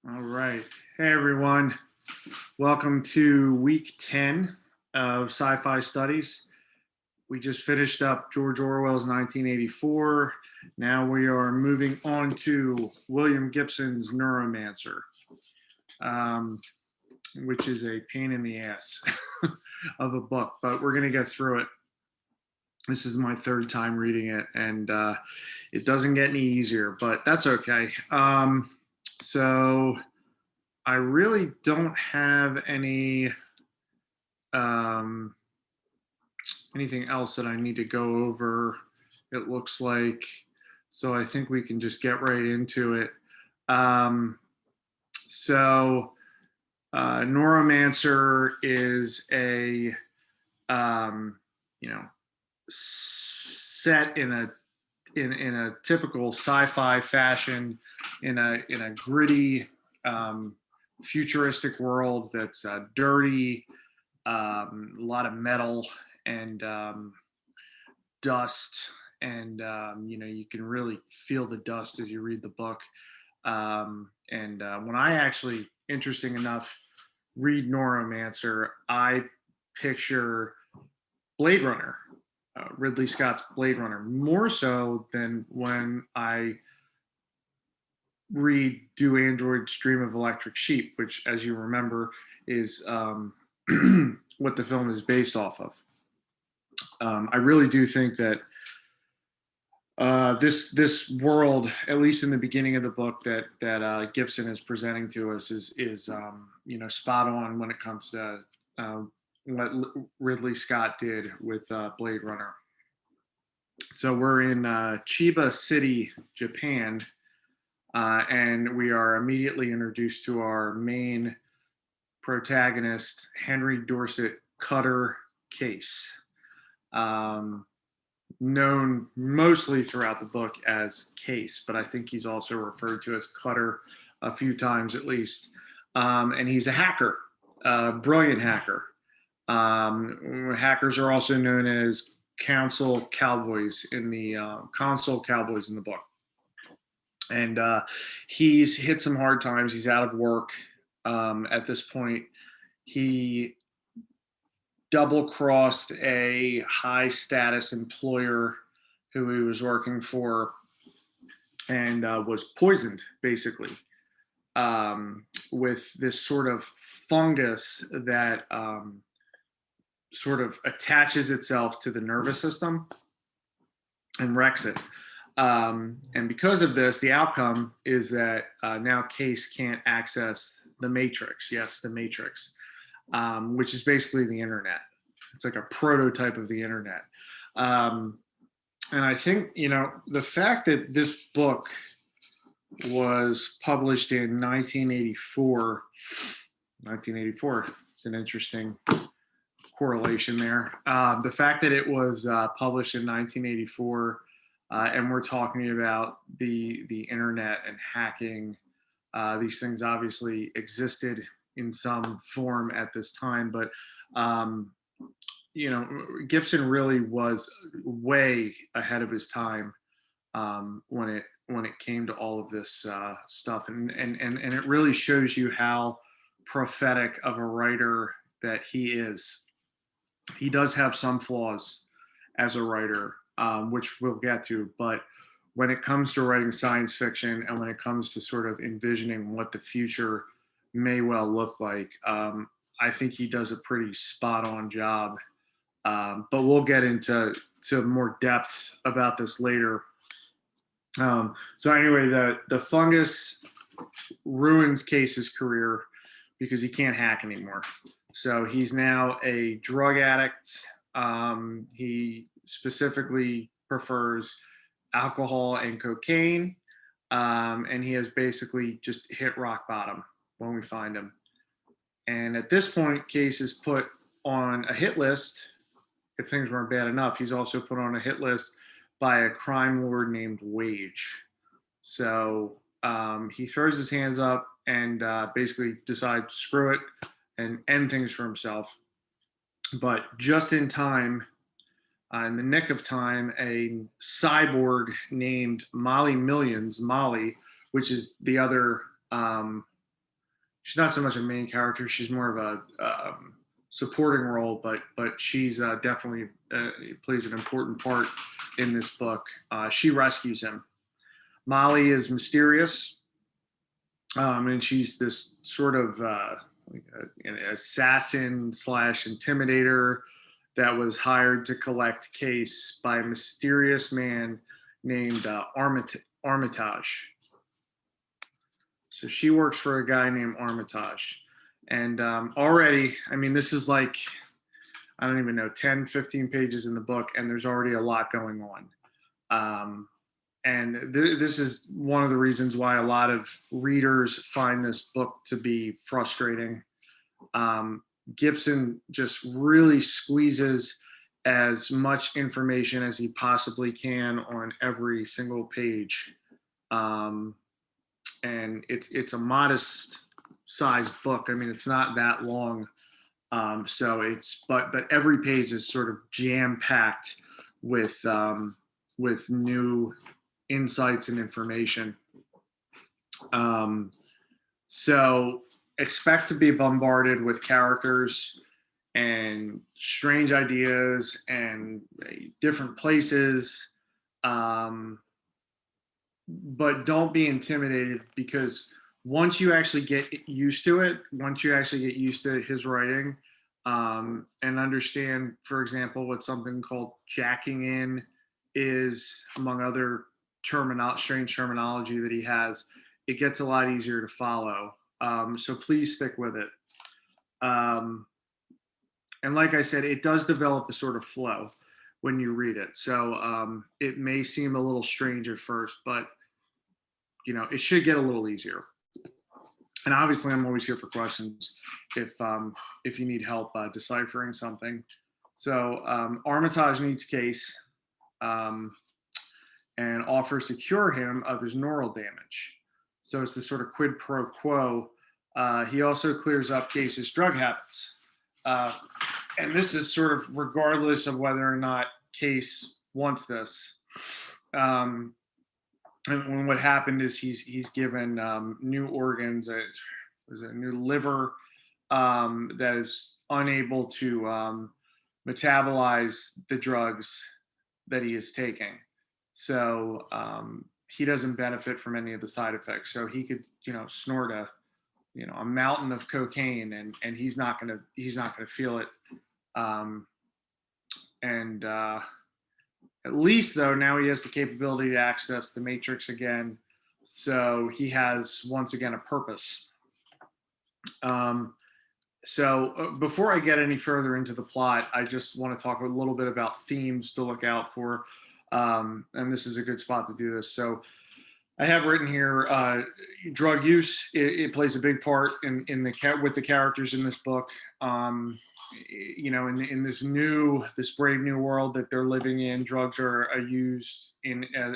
All right. Hey, everyone. Welcome to week 10 of Sci Fi Studies. We just finished up George Orwell's 1984. Now we are moving on to William Gibson's Neuromancer, um, which is a pain in the ass of a book, but we're going to get through it. This is my third time reading it, and it doesn't get any easier, but that's okay. So I really don't have um, anything else that I need to go over. It looks like, so I think we can just get right into it. Um, so Neuromancer is a um, you know set in a typical sci-fi fashion in a gritty futuristic world that's dirty, a lot of metal and dust, and you can really feel the dust as you read the book. And when I actually, interesting enough, read Neuromancer, I picture Blade Runner, Ridley Scott's Blade Runner, more so than when I read Do Androids Dream of Electric Sheep, which, as you remember, is what the film is based off of. I really do think that this world, at least in the beginning of the book, that Gibson is presenting to us, is spot on when it comes to what Ridley Scott did with Blade Runner. So we're in Chiba City, Japan, and we are immediately introduced to our main protagonist, Henry Dorset Cutter Case, known mostly throughout the book as Case, but I think he's also referred to as Cutter a few times at least. And he's a hacker, a brilliant hacker. Hackers are also known as console cowboys in the book. And he's hit some hard times. He's out of work at this point. He double crossed a high status employer who he was working for, and was poisoned basically with this sort of fungus that sort of attaches itself to the nervous system and wrecks it. And because of this, the outcome is that now Case can't access the Matrix. Yes, the Matrix, which is basically the internet. It's like a prototype of the internet. And I think, the fact that this book was published in 1984 is an interesting correlation there. The fact that it was published in 1984, and we're talking about the internet and hacking. These things obviously existed in some form at this time, but Gibson really was way ahead of his time when it came to all of this stuff, and it really shows you how prophetic of a writer that he is. He does have some flaws as a writer, which we'll get to, but when it comes to writing science fiction and when it comes to sort of envisioning what the future may well look like, I think he does a pretty spot on job. But we'll get into more depth about this later. So anyway, the fungus ruins Case's career because he can't hack anymore. So he's now a drug addict. He specifically prefers alcohol and cocaine, and he has basically just hit rock bottom when we find him. And at this point, Case is put on a hit list. If things weren't bad enough, he's also put on a hit list by a crime lord named Wage. So he throws his hands up and basically decides, screw it, and end things for himself. But just in time, in the nick of time, a cyborg named Molly Millions, Molly, which is the other she's not so much a main character. She's more of a supporting role, but she's definitely plays an important part in this book. She rescues him. Molly is mysterious, and she's this sort of like an assassin slash intimidator that was hired to collect case by a mysterious man named Armitage. So she works for a guy named Armitage. And already, I mean, this is like, I don't even know, 10, 15 pages in the book, and there's already a lot going on. And this is one of the reasons why a lot of readers find this book to be frustrating. Gibson just really squeezes as much information as he possibly can on every single page. And it's a modest sized book. I mean, it's not that long. So but every page is sort of jam packed with new insights and information. So expect to be bombarded with characters and strange ideas and different places. But don't be intimidated, because once you actually get used to it, once you actually get used to his writing, and understand, for example, what something called jacking in is, among other strange terminology that he has, it gets a lot easier to follow. So please stick with it. And like I said, it does develop a sort of flow when you read it. So it may seem a little strange at first, but it should get a little easier. And obviously, I'm always here for questions if you need help deciphering something. So Armitage needs Case and offers to cure him of his neural damage. So it's this sort of quid pro quo. He also clears up Case's drug habits. And this is sort of regardless of whether or not Case wants this. And what happened is he's given new organs, a new liver that is unable to metabolize the drugs that he is taking. So he doesn't benefit from any of the side effects. So he could, snort a mountain of cocaine, and he's not gonna feel it. At least, though, now he has the capability to access the Matrix again. So he has, once again, a purpose. So before I get any further into the plot, I just want to talk a little bit about themes to look out for. And this is a good spot to do this. So I have written here drug use. It plays a big part with the characters in this book. In this brave new world that they're living in, drugs are used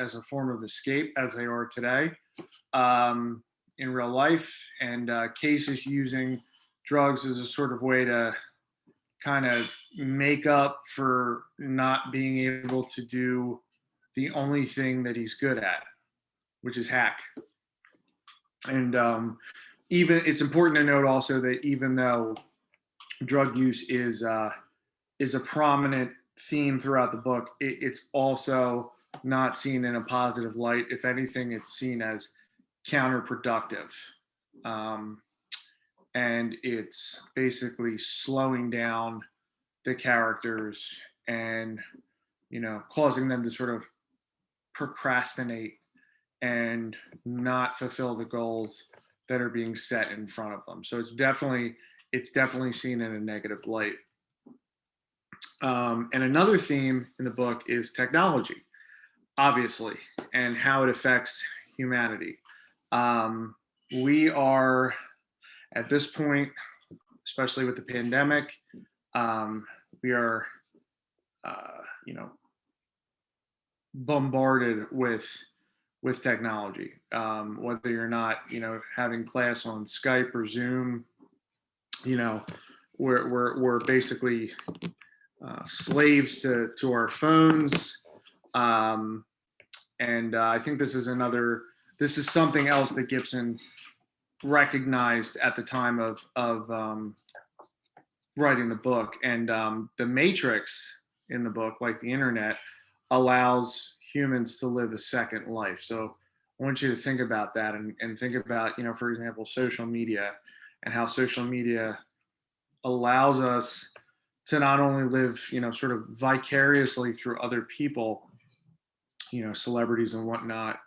as a form of escape, as they are today in real life. And Case is using drugs as a sort of way to kind of make up for not being able to do the only thing that he's good at, which is hack. And even it's important to note also that even though drug use is a prominent theme throughout the book, it's also not seen in a positive light. If anything, it's seen as counterproductive. And it's basically slowing down the characters and, causing them to sort of procrastinate and not fulfill the goals that are being set in front of them. So it's definitely seen in a negative light. And another theme in the book is technology, obviously, and how it affects humanity. We are, at this point, especially with the pandemic, we are, bombarded with technology. Whether you're not, having class on Skype or Zoom, we're basically slaves to our phones. And I think this is something else that Gibson recognized at the time of writing the book. And the Matrix in the book, like the internet, allows humans to live a second life. So I want you to think about that, and think about, for example, social media, and how social media allows us to not only live, sort of vicariously through other people, celebrities and whatnot,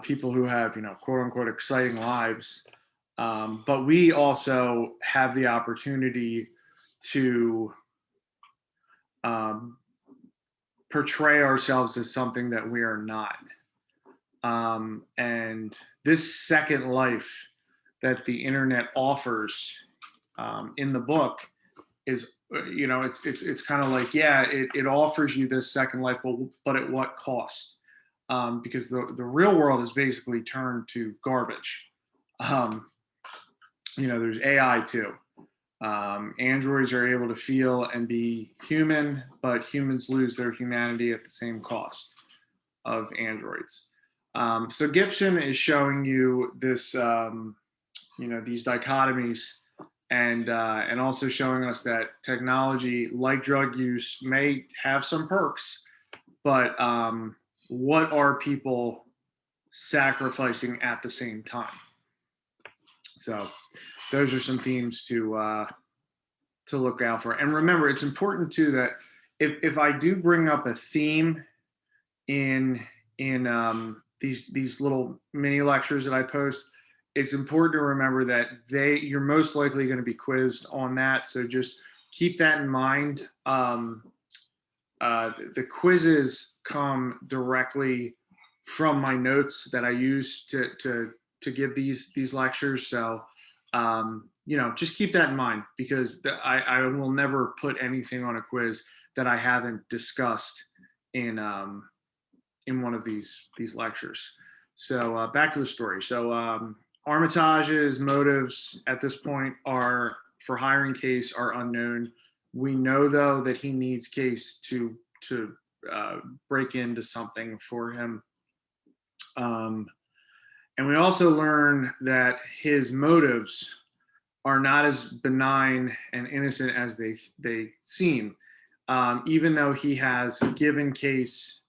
people who have, quote unquote, exciting lives. But we also have the opportunity to um, portray ourselves as something that we are not. And this second life that the internet offers in the book is, it's kind of like, yeah, it offers you this second life, but at what cost? Because the real world is basically turned to garbage. There's AI too. Androids are able to feel and be human, but humans lose their humanity at the same cost of androids. So Gibson is showing you this, these dichotomies, and also showing us that technology, like drug use, may have some perks, but what are people sacrificing at the same time? So those are some themes to look out for. And remember, it's important too that if I do bring up a theme in these little mini lectures that I post, it's important to remember that you're most likely going to be quizzed on that. So just keep that in mind. The quizzes come directly from my notes that I use to give these lectures. So just keep that in mind, because I will never put anything on a quiz that I haven't discussed in one of these lectures. So back to the story. So Armitage's motives at this point are for hiring Case are unknown. We know though that he needs Case to break into something for him. And we also learn that his motives are not as benign and innocent as they seem. Even though he has given Case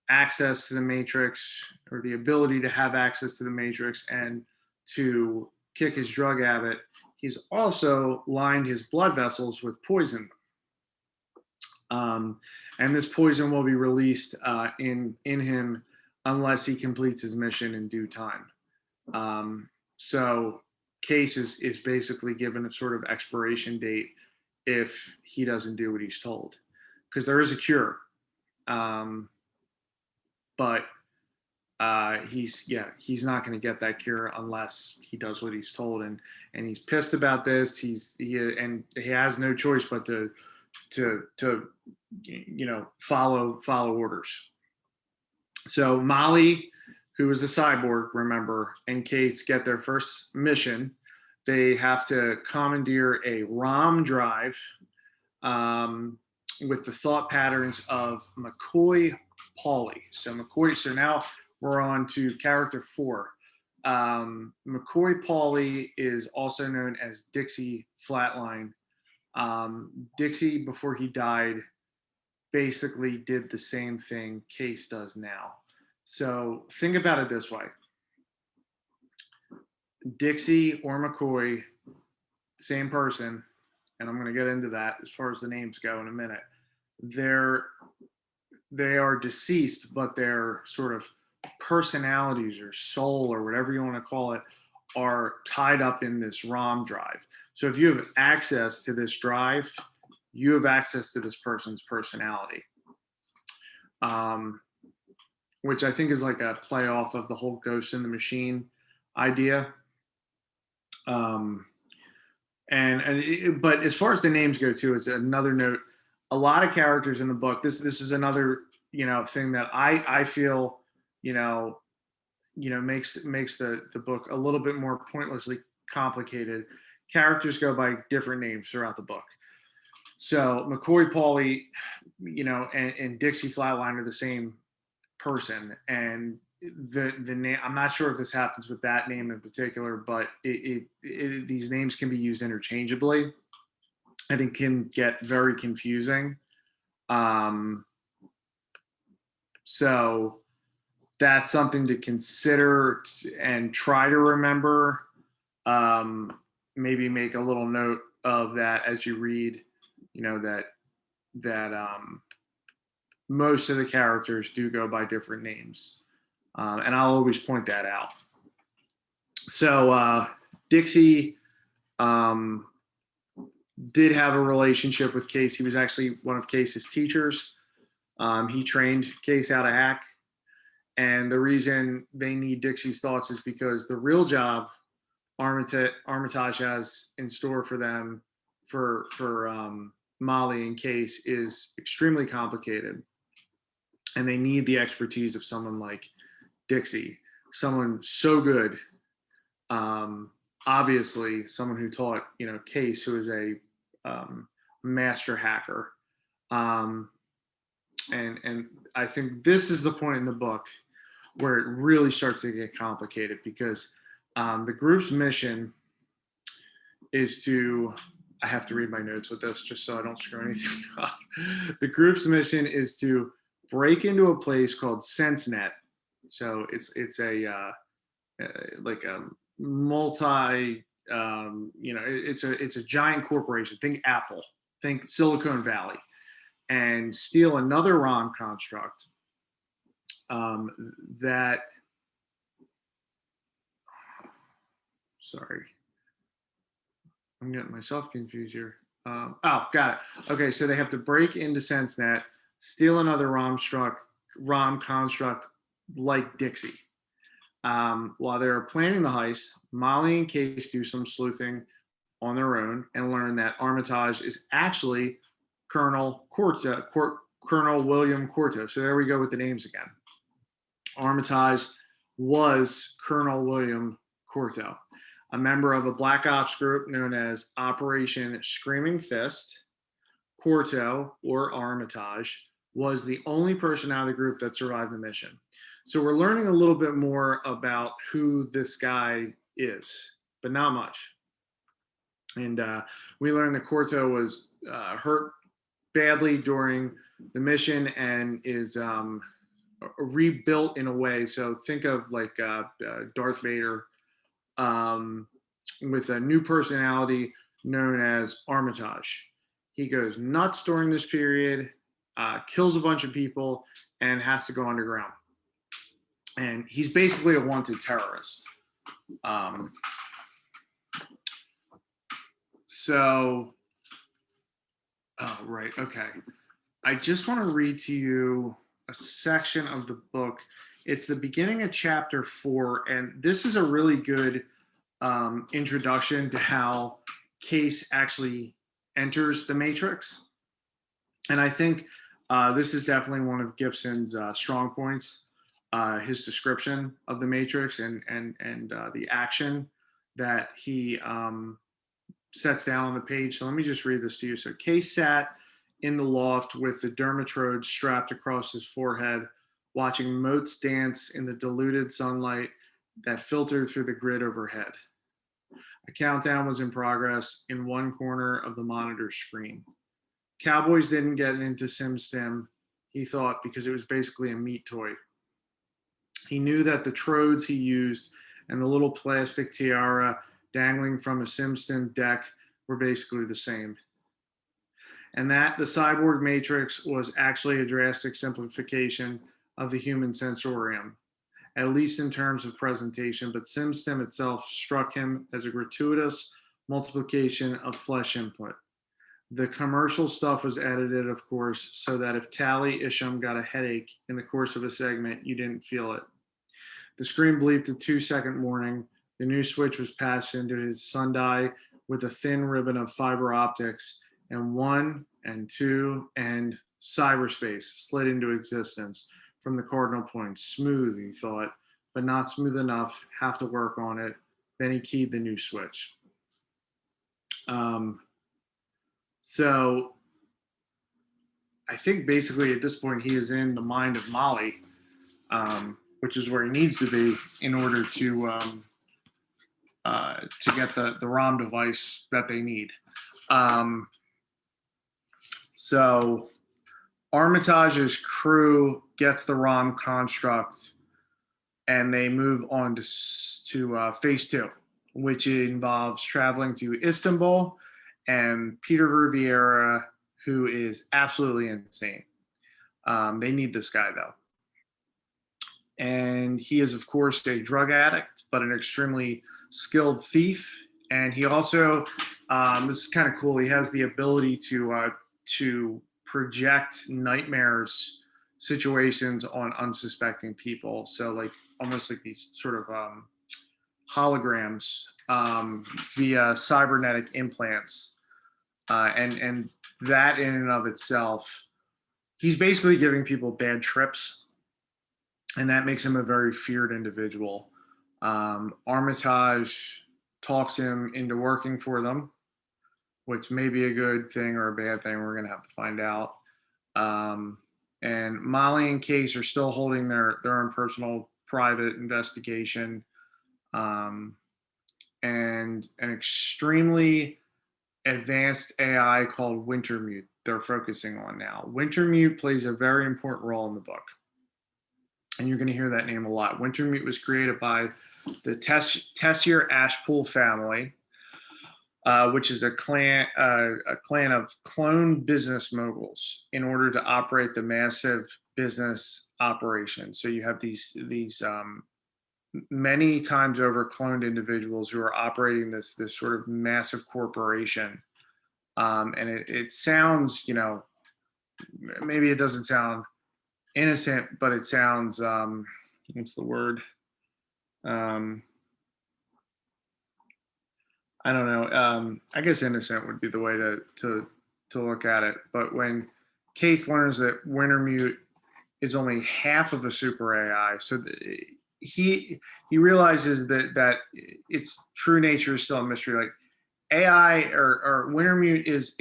access to the Matrix, or the ability to have access to the Matrix and to kick his drug habit, he's also lined his blood vessels with poison. And this poison will be released in him unless he completes his mission in due time. So Case is basically given a sort of expiration date if he doesn't do what he's told, because there is a cure. But he's not going to get that cure unless he does what he's told, and he's pissed about this. He has no choice but to follow orders. So Molly, who is a cyborg, remember, and Case get their first mission. They have to commandeer a ROM drive with the thought patterns of McCoy Pauly. So now we're on to character 4. McCoy Pauly is also known as Dixie Flatline. Dixie, before he died, basically did the same thing Case does now. So think about it this way. Dixie or McCoy, same person, and I'm going to get into that as far as the names go in a minute. They are deceased, but their sort of personalities or soul or whatever you want to call it are tied up in this ROM drive. So if you have access to this drive, you have access to this person's personality, which I think is like a play off of the whole Ghost in the Machine idea. But as far as the names go too, it's another note. A lot of characters in the book. This is another thing that I feel makes the book a little bit more pointlessly complicated. Characters go by different names throughout the book. So McCoy Pauly, and Dixie Flatline are the same person, and the name, I'm not sure if this happens with that name in particular, but these names can be used interchangeably, and it can get very confusing. Um, so that's something to consider and try to remember. Maybe make a little note of that as you read, that most of the characters do go by different names. And I'll always point that out. So Dixie um, did have a relationship with Case. He was actually one of Case's teachers. He trained Case how to hack. And the reason they need Dixie's thoughts is because the real job Armitage has in store for them, for Molly and Case, is extremely complicated. And they need the expertise of someone like Dixie, someone so good. Obviously, someone who taught, Case, who is a master hacker. And I think this is the point in the book where it really starts to get complicated, because the group's mission is to, I have to read my notes with this just so I don't screw anything up. The group's mission is to break into a place called SenseNet. So it's a like a multi, it's a giant corporation. Think Apple, think Silicon Valley, and steal another ROM construct that. Sorry, I'm getting myself confused here. Got it. Okay, so they have to break into SenseNet, steal another ROM construct like Dixie. While they're planning the heist, Molly and Case do some sleuthing on their own and learn that Armitage is actually Colonel William Corto. So there we go with the names again. Armitage was Colonel William Corto, a member of a black ops group known as Operation Screaming Fist. Corto, or Armitage, was the only person out of the group that survived the mission. So we're learning a little bit more about who this guy is, but not much. And we learned that Corto was hurt badly during the mission and is rebuilt in a way. So think of like Darth Vader, with a new personality known as Armitage. He goes nuts during this period, kills a bunch of people, and has to go underground. And he's basically a wanted terrorist. Right, okay. I just want to read to you a section of the book. It's the beginning of chapter 4, and this is a really good introduction to how Case actually enters the Matrix. And I think this is definitely one of Gibson's strong points, his description of the Matrix and the action that he sets down on the page. So let me just read this to you. So Case sat in the loft with the dermatrode strapped across his forehead, watching motes dance in the diluted sunlight that filtered through the grid overhead. A countdown was in progress in one corner of the monitor screen. Cowboys didn't get into SimStim, he thought, because it was basically a meat toy. He knew that the trodes he used and the little plastic tiara dangling from a SimStim deck were basically the same. And that the cyborg matrix was actually a drastic simplification of the human sensorium, at least in terms of presentation, but SimStim itself struck him as a gratuitous multiplication of flesh input. The commercial stuff was edited, of course, so that if Tally Isham got a headache in the course of a segment, you didn't feel it. The screen bleeped a 2-second warning. The new switch was passed into his sundial with a thin ribbon of fiber optics, and 1 and 2 and cyberspace slid into existence from the cardinal point. Smooth, he thought, but not smooth enough. Have to work on it. Then he keyed the new switch. So I think basically at this point he is in the mind of Molly. which is where he needs to be in order to get the ROM device that they need. So Armitage's crew gets the ROM construct, and they move on to phase 2, which involves traveling to Istanbul and Peter Riviera, who is absolutely insane. They need this guy, though. And he is, of course, a drug addict, but an extremely skilled thief. And he also, this is kind of cool, he has the ability to project nightmares situations on unsuspecting people. So like almost like these sort of holograms via cybernetic implants. And that in and of itself, he's basically giving people bad trips, and that makes him a very feared individual. Armitage talks him into working for them, which may be a good thing or a bad thing. We're going to have to find out. And Molly and Case are still holding their own personal private investigation. And an extremely advanced AI called Wintermute they're focusing on now. Wintermute plays a very important role in the book, and you're going to hear that name a lot. Wintermute was created by the Tessier Ashpool family, which is a clan of clone business moguls in order to operate the massive business operation. So you have these many times over cloned individuals who are operating this sort of massive corporation. And it sounds, maybe it doesn't sound innocent, but it sounds, what's the word? I don't know. I guess innocent would be the way to look at it. But when Case learns that Wintermute is only half of a super AI, so he realizes that its true nature is still a mystery. Like AI or Wintermute is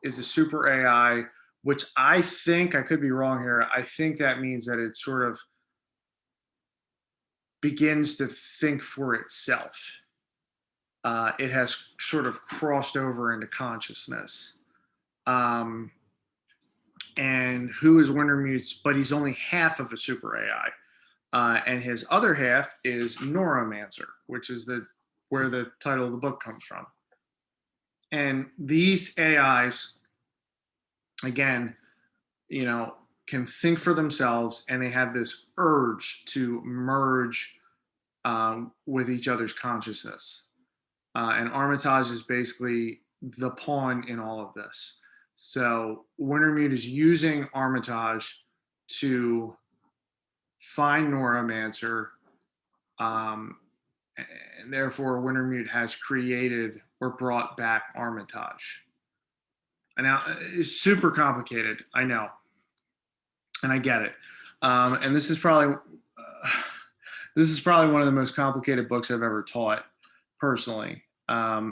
a super AI, which I think, I could be wrong here, I think that means that it sort of begins to think for itself. It has sort of crossed over into consciousness. And who is Wintermute's? But he's only half of a super AI. And his other half is Neuromancer, which is where the title of the book comes from. And these AIs, again, can think for themselves, and they have this urge to merge with each other's consciousness. And Armitage is basically the pawn in all of this. So Wintermute is using Armitage to find Neuromancer, and therefore Wintermute has created or brought back Armitage. And now it's super complicated, I know, and I get it. And this is probably one of the most complicated books I've ever taught, personally.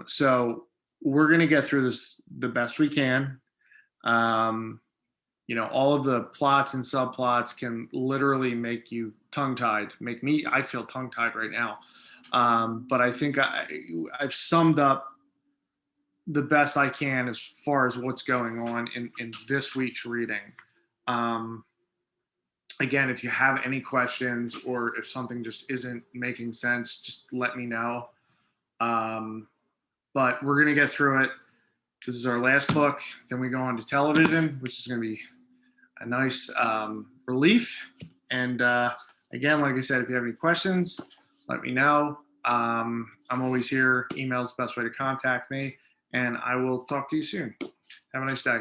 So we're going to get through this the best we can. All of the plots and subplots can literally make you tongue-tied. I feel tongue-tied right now. But I think I've summed up the best I can as far as what's going on in this week's reading. Again, if you have any questions or if something just isn't making sense, just let me know. But we're going to get through it. This is our last book. Then we go on to television, which is going to be a nice relief. And again, like I said, if you have any questions, let me know. I'm always here. Email is the best way to contact me. And I will talk to you soon. Have a nice day.